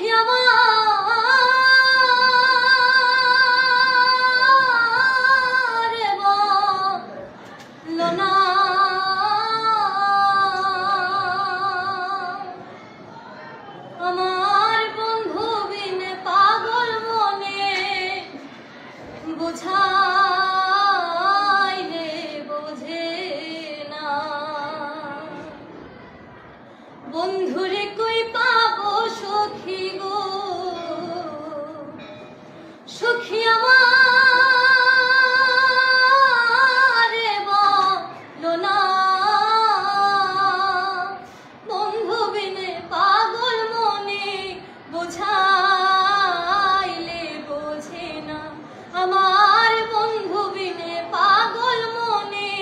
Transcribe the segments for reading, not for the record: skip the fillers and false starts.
সখী আমার বলো না আমার বন্ধু বিনে পাগল মনে বুঝাইলে বোঝে না বন্ধুরে কই পাবো সখী গো সখী আমার বলো না বন্ধু বিনে পাগল মনে বুঝাইলে বোঝে না আমার বন্ধু বিনে পাগল মনে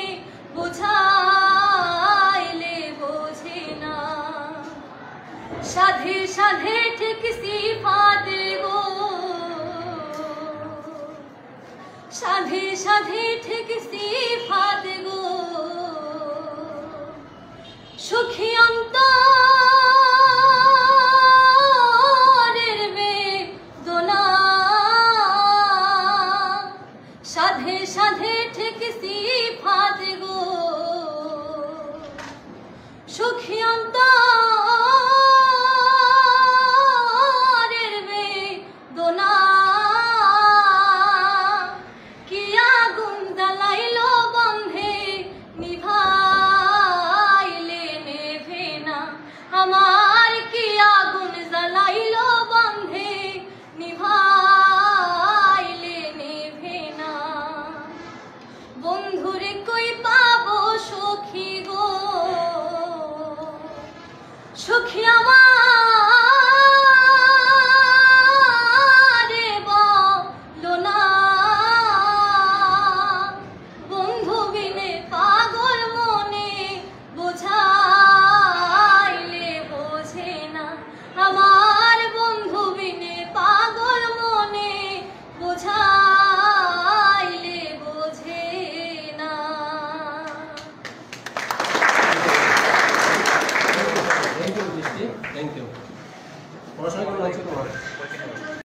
বুঝাইলে বোঝে না সাধে সাধে ঠিক সিফাত গো সাধে সাধে ঠিক সিফাত